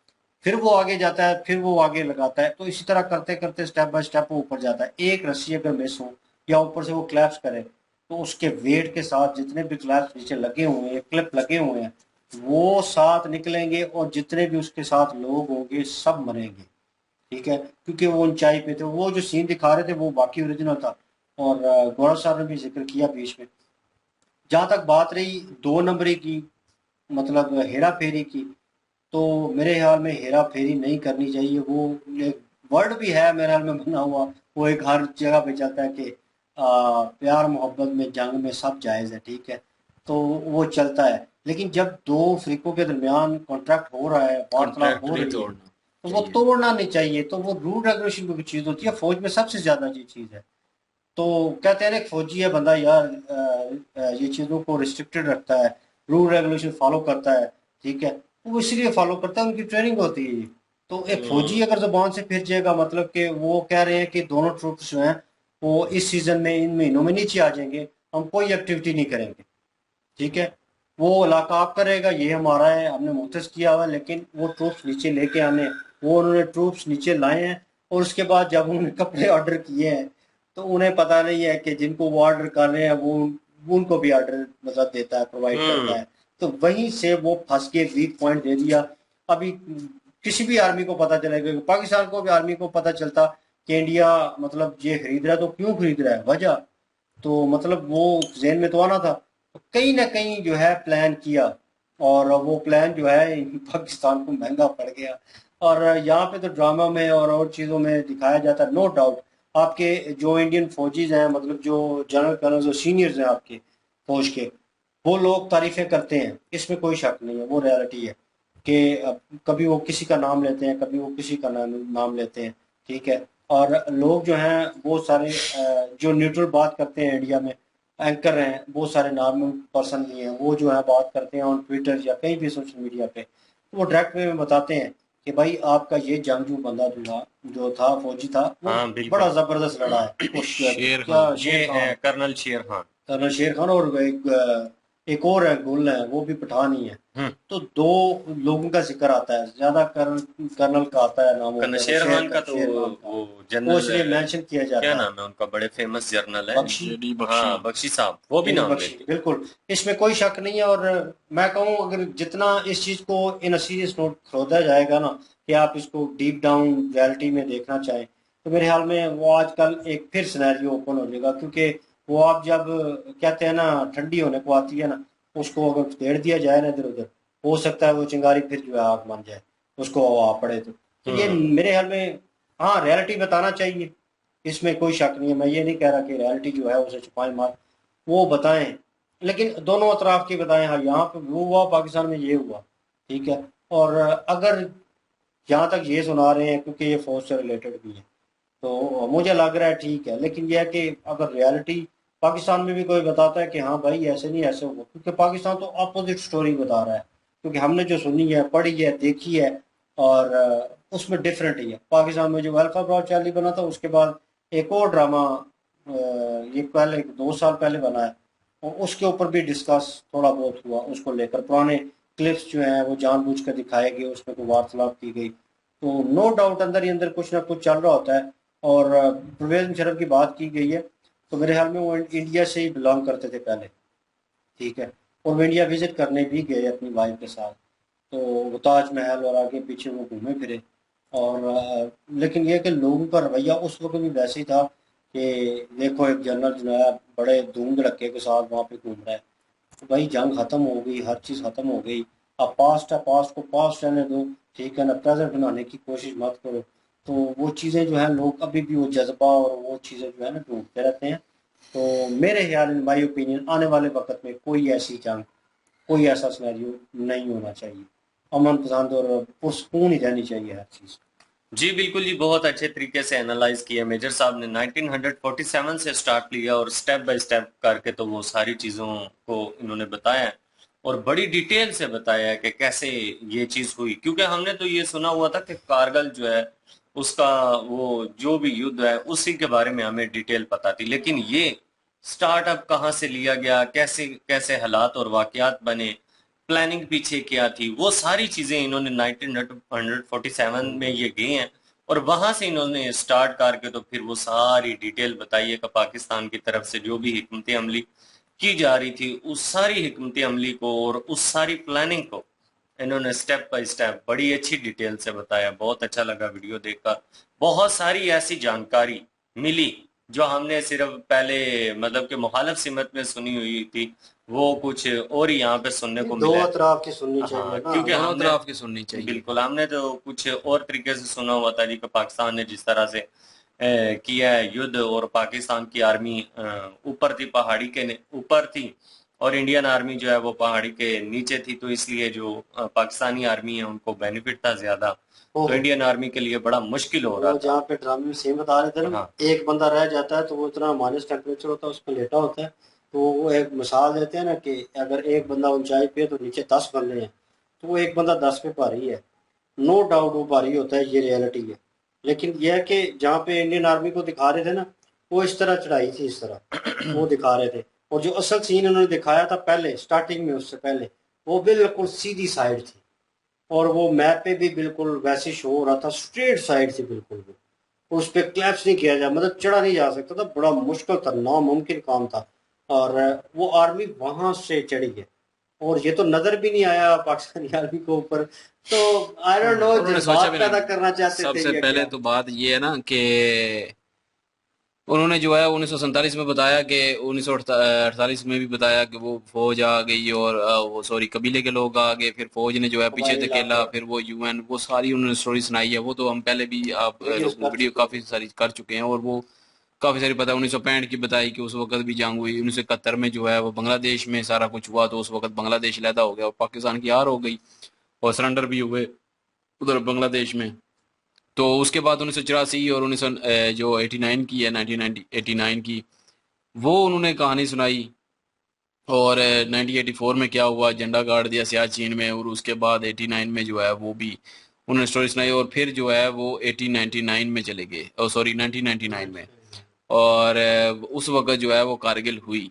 Speaker 2: फिर वो आगे जाता है, फिर वो आगे लगाता है, तो इसी तरह करते करते स्टेप बाय स्टेप वो ऊपर जाता है। एक रस्सी अगर मिस हो या ऊपर से वो क्लैप्स करे, तो उसके वेट के साथ जितने भी क्लैप्स नीचे लगे हुए हैं, क्लिप लगे हुए हैं, वो साथ निकलेंगे और जितने भी उसके साथ लोग होंगे सब मरेंगे, ठीक है, क्योंकि वो ऊंचाई पे थे। वो जो सीन दिखा रहे थे वो बाकी ओरिजिनल था। और गौरव साहब ने भी जिक्र किया बीच में। जहाँ तक बात रही 2 नंबरी की, मतलब हेरा फेरी की, तो मेरे ख्याल में हेरा फेरी नहीं करनी चाहिए। वो एक वर्ड भी है मेरे ख्याल में बना हुआ, वो एक हर जगह पे चलता है कि प्यार मोहब्बत में जंग में सब जायज़ है, ठीक है, तो वो चलता है। लेकिन जब दो फ्रीकों के दरमियान कॉन्ट्रैक्ट हो रहा है, वार्तालाप हो रही है, तो वो तोड़ना नहीं चाहिए। तो वो रूल रेगुलेशन की चीज़ होती है, फौज में सबसे ज़्यादा ये चीज़ है। तो कहते हैं ना, एक फौजी है बंदा यार, ये चीज़ों को रिस्ट्रिक्टेड रखता है, रूल रेगुलेशन फॉलो करता है, ठीक है, वो इसलिए फॉलो करता है, उनकी ट्रेनिंग होती है। तो एक फौजी अगर जुबान से फिर जाएगा, मतलब कि वो कह रहे हैं कि दोनों ट्रूप्स जो हैं वो इस सीजन में इन महीनों में नीचे आ जाएंगे, हम कोई एक्टिविटी नहीं करेंगे, ठीक है, वो लाकाब करेगा, ये हमारा है, हमने मुतस किया हुआ है, लेकिन वो ट्रूप्स नीचे लेके आने हैं। वो उन्होंने ट्रूप्स नीचे लाए हैं, और उसके बाद जब उन्होंने कपड़े ऑर्डर किए हैं तो उन्हें पता नहीं है कि जिनको वो ऑर्डर कर रहे हैं वो उनको भी ऑर्डर मतलब देता है, प्रोवाइड करता है। तो वहीं से वो फंस के वीक पॉइंट दे दिया। अभी किसी भी आर्मी को पता चलेगा, पाकिस्तान को भी आर्मी को पता चलता कि इंडिया मतलब ये खरीद रहा है, तो क्यों खरीद रहा है, वजह तो मतलब वो जेन में तो आना था। तो कहीं ना कहीं जो है प्लान किया, और वो प्लान जो है पाकिस्तान को महंगा पड़ गया। और यहाँ पे तो ड्रामा में और चीज़ों में दिखाया जाता है, नो डाउट। आपके जो इंडियन फौजीज हैं, मतलब जो जनरल कर्नल जो सीनियर्स हैं आपके फौज के, वो लोग तारीफें करते हैं, इसमें कोई शक नहीं है, वो रियलिटी है कि कभी वो किसी का नाम लेते हैं, कभी वो किसी का नाम लेते हैं, ठीक है। और लोग जो हैं बहुत सारे जो न्यूट्रल बात करते हैं इंडिया में, एंकर हैं, बहुत सारे नॉर्मल पर्सन भी हैं, वो जो है बात करते हैं ऑन ट्विटर या कहीं भी सोशल मीडिया पे, तो वो डायरेक्ट वे में बताते हैं कि भाई आपका ये जंगजू बंदा जो था फौजी था, वो
Speaker 3: हाँ
Speaker 2: बड़ा
Speaker 3: बिल्कुल।
Speaker 2: जबरदस्त लड़ा है। उस
Speaker 1: शेर
Speaker 2: क्या
Speaker 1: खान।
Speaker 3: ये
Speaker 2: शेर
Speaker 3: है
Speaker 2: खान,
Speaker 3: कर्नल शेर खान।
Speaker 2: कर्नल शेर खान, और एक और है गुल है, वो भी पठान ही है।
Speaker 3: हम्म।
Speaker 2: तो दो लोगों का जिक्र आता है ज्यादा, कर्नल कर्नल का आता है नाम,
Speaker 3: कर्नल
Speaker 2: होता है वो
Speaker 3: शेर खान का तो
Speaker 2: शेर खान का,
Speaker 3: वो
Speaker 2: वो
Speaker 3: जनरल
Speaker 2: इसलिए मेंशन किया
Speaker 3: क्या
Speaker 2: जाता है।
Speaker 3: नाम है उनका, बड़े फेमस जर्नल है।
Speaker 2: बख्शी,
Speaker 1: जेडी बख्शी।
Speaker 3: हाँ बख्शी साहब, वो भी
Speaker 2: जेडी
Speaker 3: नाम
Speaker 2: बख्शी,
Speaker 3: लेते हैं।
Speaker 2: बिल्कुल, इसमें कोई शक नहीं है। और मैं कहूँ अगर जितना इस चीज को इन अ सीरियस नोट खोदा जाएगा ना, कि आप इसको डीप डाउन रियलिटी में देखना चाहें, तो मेरे ख्याल में वो आजकल एक फिर सिनेरियो ओपन हो जाएगा। क्योंकि वो आप जब कहते हैं ना ठंडी होने को आती है ना, उसको अगर छेड़ दिया जाए ना इधर उधर, हो सकता है वो चिंगारी फिर जो है आग बन जाए, उसको हवा पड़े तो ये
Speaker 3: हम्म।
Speaker 2: मेरे ख्याल में, हाँ रियलिटी बताना चाहिए, इसमें कोई शक नहीं है। मैं ये नहीं कह रहा कि रियलिटी जो है उसे छुपाए मार, वो बताएं, लेकिन दोनों अतराफ की बताएं, हाँ यहाँ पे वो हुआ, पाकिस्तान में ये हुआ, ठीक है। और अगर जहाँ तक ये सुना रहे हैं, क्योंकि ये फौज से रिलेटेड भी है, तो मुझे लग रहा है ठीक है। लेकिन यह है कि अगर रियलिटी पाकिस्तान में भी कोई बताता है कि हाँ भाई ऐसे नहीं ऐसे हुआ, क्योंकि पाकिस्तान तो अपोजिट स्टोरी बता रहा है, क्योंकि हमने जो सुनी है, पढ़ी है, देखी है, और उसमें डिफरेंट ही है। पाकिस्तान में जो अल्फा ब्राउ चार्ली बना था, उसके बाद एक और ड्रामा ये पहले 2 साल पहले बना है, और उसके ऊपर भी डिस्कस थोड़ा बहुत हुआ, उसको लेकर पुराने क्लिप्स जो हैं वो जानबूझ कर दिखाए गए, उसमें कोई वार्तालाप की गई। तो नो डाउट अंदर ही अंदर कुछ ना कुछ चल रहा होता है। और परवेज मुशर्रफ की बात की गई है, तो मेरे ख्याल में वो इंडिया से ही बिलोंग करते थे पहले, ठीक है। और वो इंडिया विजिट करने भी गए अपनी वाइफ के साथ, तो वो ताजमहल और आगे पीछे वो घूमे फिरे। और लेकिन ये कि लोगों का रवैया उस वक्त भी वैसे ही था कि देखो एक जनरल जो है बड़े धूम धड़क्के के साथ वहाँ पे घूम रहा है। तो भाई जंग खत्म हो गई, हर चीज़ खत्म हो गई, अब पास्ट है, पास्ट को पास्ट रहने दो, ठीक है ना, प्रेजेंट बनाने की कोशिश मत करो। तो वो चीज़ें जो है लोग अभी भी वो जज्बा और वो चीज़ें जो है ना ढूंढते रहते हैं। तो मेरे ख्याल इन माई ओपिनियन आने वाले वक्त में कोई ऐसी जंग, कोई ऐसा सिनेरियो नहीं होना चाहिए। अमन पसंद और पुरसकून ही रहनी चाहिए हर चीज़।
Speaker 3: जी बिल्कुल जी, बहुत अच्छे तरीके से एनालाइज किया मेजर साहब ने। 1947 से स्टार्ट लिया और स्टेप बाय स्टेप करके तो वो सारी चीज़ों को इन्होंने बताया है, और बड़ी डिटेल से बताया है कि कैसे ये चीज़ हुई। क्योंकि हमने तो ये सुना हुआ था कि कारगिल जो है उसका वो जो भी युद्ध है उसी के बारे में हमें डिटेल पता थी, लेकिन ये स्टार्टअप कहाँ से लिया गया, कैसे कैसे हालात और वाकयात बने, प्लानिंग पीछे क्या थी, वो सारी चीजें इन्होंने 1947 में ये गए हैं। और वहां से इन्होंने स्टार्ट करके तो फिर वो सारी डिटेल बताई है कि पाकिस्तान की तरफ से जो भी हिकमत अमली की जा रही थी, उस सारी हिकमत अमली को और उस सारी प्लानिंग को इन्होंने स्टेप बाय स्टेप बड़ी अच्छी डिटेल से बताया। बहुत अच्छा लगा वीडियो देखकर। बहुत सारी ऐसी जानकारी मिली जो हमने सिर्फ पहले मतलब कि मुखालिफ सिमत में सुनी हुई थी, वो कुछ और ही यहाँ पे सुनने को
Speaker 2: दो
Speaker 3: मिला है।
Speaker 2: अतराफ की सुननी चाहिए
Speaker 3: हाँ
Speaker 2: ना।
Speaker 3: क्योंकि
Speaker 1: दोनों
Speaker 3: हमने
Speaker 1: तरफ की सुननी चाहिए।
Speaker 3: बिल्कुल, हमने तो कुछ और तरीके से सुना हुआ था जी कि पाकिस्तान ने जिस तरह से किया है युद्ध, और पाकिस्तान की आर्मी ऊपर थी, पहाड़ी के ऊपर थी, और इंडियन आर्मी जो है वो पहाड़ी के नीचे थी, तो इसलिए जो पाकिस्तानी आर्मी है उनको बेनिफिट था ज्यादा, तो
Speaker 2: ओहो,
Speaker 3: इंडियन आर्मी के लिए बड़ा मुश्किल हो रहा
Speaker 2: वो
Speaker 3: था।
Speaker 2: जहाँ पे ड्रामे में सेम बता रहे थे ना,
Speaker 3: हाँ
Speaker 2: एक बंदा रह जाता है तो वो इतना माइनस टेम्परेचर होता है, उसमें लेटा होता है, तो वो एक मिसाल देते हैं ना कि अगर एक बंदा ऊंचाई पे है तो नीचे 10 बंदे हैं, तो वो एक बंदा 10 पे भारी है। नो डाउट वो भारी होता है, ये रियलिटी है। लेकिन यह है कि जहाँ पे इंडियन आर्मी को दिखा रहे थे ना, वो इस तरह चढ़ाई थी, इस तरह वो दिखा रहे थे। और जो असल सीन उन्होंने दिखाया था पहले स्टार्टिंग में, उससे पहले वो बिल्कुल सीधी साइड थी, और वो मैप पे भी बिल्कुल वैसे शो हो रहा था, स्ट्रेट साइड थी बिल्कुल भी। उस पे क्लैप्स नहीं किया जा, मतलब चढ़ा नहीं जा सकता था, बड़ा मुश्किल था, नामुमकिन काम था। और वो आर्मी वहां से चढ़ी है, और ये तो नजर भी नहीं आया पाकिस्तानी आर्मी को ऊपर। तो आई डोंट नो
Speaker 1: उन्होंने सोचा
Speaker 2: जज्बात
Speaker 1: भी
Speaker 2: पैदा
Speaker 1: नहीं।
Speaker 2: करना चाहते थे
Speaker 1: सबसे
Speaker 2: या
Speaker 1: पहले
Speaker 2: क्या।
Speaker 1: तो बात ये है ना कि उन्होंने जो है 1947 में बताया कि 1948 में भी बताया कि वो फौज आ गई और वो सॉरी कबीले के लोग आ गए, फिर फौज ने जो है पीछे
Speaker 2: कबाइली
Speaker 1: धकेला,
Speaker 2: इलाके
Speaker 1: फिर वो यूएन, वो सारी उन्होंने स्टोरी सुनाई है। वो तो हम पहले भी आप
Speaker 2: वीडियोस
Speaker 1: लोग
Speaker 2: कर
Speaker 1: वीडियो
Speaker 2: चुके
Speaker 1: काफी
Speaker 2: हैं।
Speaker 1: सारी कर चुके हैं, और वो काफी सारी पता है। 1965 की बताई कि उस वक्त भी जंग हुई। 1971 में जो है वो बांग्लादेश में सारा कुछ हुआ, तो उस वक्त बांग्लादेश अलहदा हो गया और पाकिस्तान की हार हो गई और सरेंडर भी हुए उधर बांग्लादेश में। तो उसके बाद 1984 और 19 जो 89 की है, 1989 की, वो उन्होंने कहानी सुनाई। और 1984 में क्या हुआ, झंडा गाड़ दिया सियाचिन में, और उसके बाद 89 में जो है वो भी उन्होंने स्टोरी सुनाई। और फिर जो है वो 1899 में चले गए, और सॉरी 1999 में। और उस वक्त जो है वो कारगिल हुई,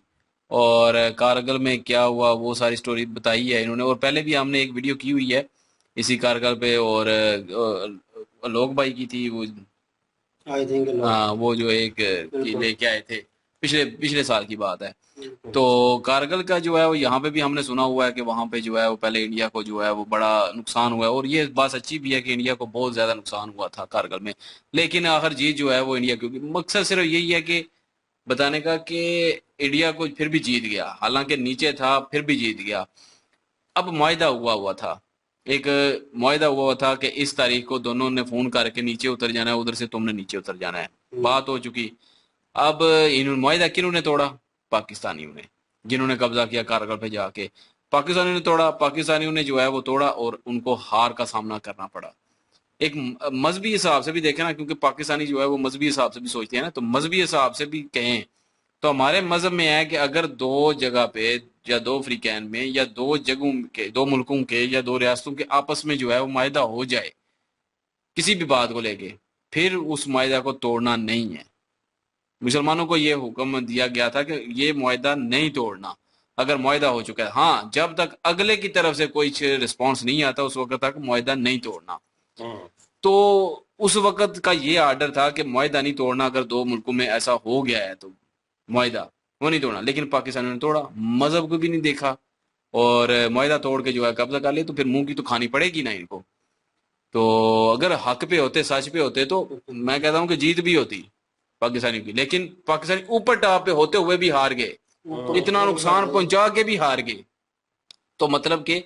Speaker 1: और कारगिल में क्या हुआ वो सारी स्टोरी बताई है इन्होंने। और पहले भी हमने एक वीडियो की हुई है इसी कारगिल पे, और लोग भाई की थी वो।
Speaker 2: आई थिंक लोग
Speaker 1: हाँ, वो जो एक की
Speaker 2: बिल्कुल
Speaker 1: लेके आए थे, पिछले पिछले साल की बात है।
Speaker 2: बिल्कुल।
Speaker 1: तो कारगिल का जो है वो यहाँ पे भी हमने सुना हुआ है कि वहां पे जो है वो पहले इंडिया को जो है वो बड़ा नुकसान हुआ है, और ये बात सच्ची भी है कि इंडिया को बहुत ज्यादा नुकसान हुआ था कारगिल में। लेकिन आखिर जीत जो है वो इंडिया, क्योंकि मकसद सिर्फ यही है कि बताने का कि इंडिया को फिर भी जीत गया, हालांकि नीचे था फिर भी जीत गया। अब मुआहिदा हुआ हुआ था, एक मुआहिदा हुआ हुआ था कि इस तारीख को दोनों ने फोन करके नीचे उतर जाना है, उधर से तुमने नीचे उतर जाना है, बात हो चुकी। अब इन्होंने मुआहिदा किन्होंने तोड़ा? पाकिस्तानियों ने, जिन्होंने कब्जा किया कारगिल पे जाके। पाकिस्तानियों ने तोड़ा, पाकिस्तानियों ने जो है वो तोड़ा, और उनको हार का सामना करना पड़ा। एक मजहबी हिसाब से भी देखें ना, क्योंकि पाकिस्तानी जो है वो मजहबी हिसाब से भी सोचते हैं ना, तो मजहबी हिसाब से भी कहें तो हमारे मजहब में है कि अगर दो जगह पे या दो अफ्रीकैन में या दो जगहों के, दो मुल्कों के या दो रियासतों के आपस में जो है वो माहिदा हो जाए किसी भी बात को लेके, फिर उस माहिदा को तोड़ना नहीं है। मुसलमानों को ये हुक्म दिया गया था कि ये मुआहिदा नहीं तोड़ना। अगर मुआहिदा हो चुका है, हाँ, जब तक अगले की तरफ से कोई रिस्पॉन्स नहीं आता उस वक्त तक मुआहिदा नहीं तोड़ना। तो उस वक्त का ये आर्डर था कि मुआहिदा नहीं तोड़ना, अगर दो मुल्कों में ऐसा हो गया है तो मुआहिदा वो नहीं तोड़ना। लेकिन पाकिस्तान ने तोड़ा, मजहब को भी नहीं देखा, और मुआहिदा तोड़ के जो है कब्जा कर लिया, तो फिर मुंह की तो खानी पड़ेगी ना इनको। तो अगर हक पे होते, सच पे होते, तो मैं कहता हूँ कि जीत भी होती पाकिस्तानी की। लेकिन पाकिस्तानी ऊपर टॉप पे होते हुए भी हार गए, इतना नुकसान पहुंचा के भी हार गए, तो मतलब कि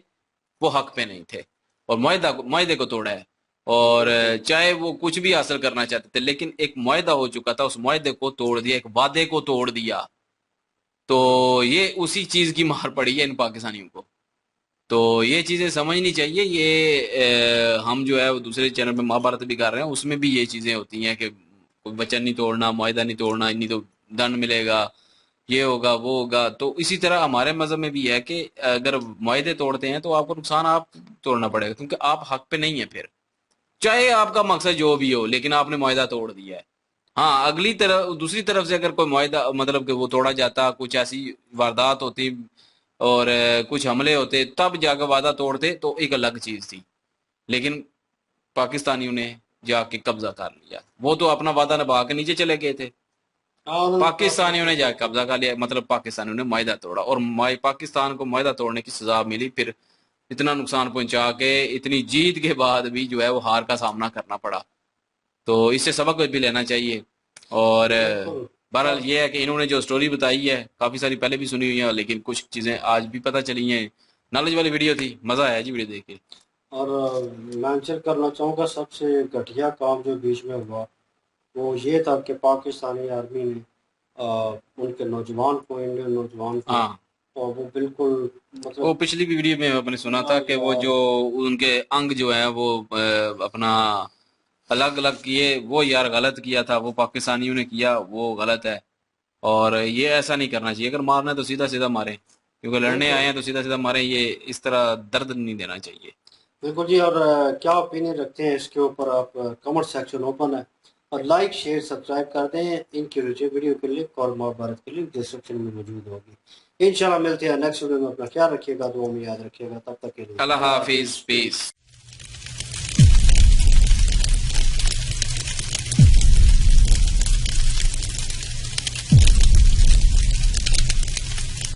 Speaker 1: वो हक पे नहीं थे और मुआहिदे को तोड़ा है। और चाहे वो कुछ भी हासिल करना चाहते थे, लेकिन एक मुआहिदा हो चुका था, उस मुआहिदे को तोड़ दिया, एक वादे को तोड़ दिया। तो ये उसी चीज की मार पड़ी है इन पाकिस्तानियों को। तो ये चीजें समझनी चाहिए। ये हम जो है वो दूसरे चैनल पे महाभारत भी कर रहे हैं, उसमें भी ये चीजें होती हैं कि कोई वचन नहीं तोड़ना, मुआहिदा नहीं तोड़ना, नहीं तो दंड मिलेगा, ये होगा वो होगा। तो इसी तरह हमारे मजहब में भी है कि अगर मुआहिदे तोड़ते हैं तो आपको नुकसान आप तोड़ना पड़ेगा, क्योंकि आप हक पे नहीं है फिर, चाहे आपका मकसद जो भी हो, लेकिन आपने मुआहिदा तोड़ दिया है। हाँ, अगली तरफ दूसरी तरफ से अगर कोई मुआहिदा मतलब कि वो तोड़ा जाता, कुछ ऐसी वारदात होती और कुछ हमले होते, तब जाकर वादा तोड़ते, तो एक अलग चीज थी। लेकिन पाकिस्तानियों ने जाके कब्जा कर लिया, वो तो अपना वादा निभा के नीचे चले गए थे।
Speaker 2: हाँ, उन्होंने
Speaker 1: पाकिस्तानियों ने जाके कब्जा कर लिया, मतलब पाकिस्तानियों ने मुआहिदा तोड़ा, और पाकिस्तान को मुआहिदा तोड़ने की सजा मिली। फिर इतना नुकसान पहुंचा के, इतनी जीत के बाद भी जो है वो हार का सामना करना पड़ा। तो इससे सबक भी लेना चाहिए। और
Speaker 2: बिल्कुल।
Speaker 1: बहरहाल ये है कि इन्होंने जो स्टोरी बताई है काफी सारी पहले भी सुनी हुई है, लेकिन कुछ चीजें आज भी पता चली हैं। नॉलेज वाली वीडियो थी, मजा आया जी वीडियो देख के।
Speaker 2: और मेंशन करना चाहूँगा सबसे घटिया काम जो बीच में हुआ, वो ये था कि पाकिस्तानी आर्मी ने उनके नौजवान को, इंडियन नौजवान को,
Speaker 1: हाँ,
Speaker 2: और वो बिल्कुल
Speaker 1: वो
Speaker 2: मतलब
Speaker 1: पिछली भी वीडियो में अपने सुना था कि वो जो उनके अंग जो है वो अपना अलग अलग किए, वो यार गलत किया था, वो पाकिस्तानियों ने किया, वो गलत है। और ये ऐसा नहीं करना चाहिए। अगर मारना है तो सीधा सीधा मारें, क्योंकि लड़ने आए हैं तो सीधा सीधा मारें। ये इस तरह दर्द नहीं देना चाहिए।
Speaker 2: बिल्कुल जी। और क्या ओपिनियन रखते हैं इसके ऊपर आप, कमेंट सेक्शन ओपन है। और लाइक शेयर सब्सक्राइब कर दें। इनकी वीडियो के लिंक और महाभारत के लिंक डिस्क्रिप्शन में मौजूद होगी। इंशाल्लाह मिलते हैं नेक्स्ट वीडियो में। अपना ख्याल रखिएगा, दुआ में याद रखिएगा। तब तक के लिए
Speaker 1: अल्लाह
Speaker 2: अल्लाह
Speaker 1: हाफिज,
Speaker 2: हाफिज।
Speaker 1: पीस।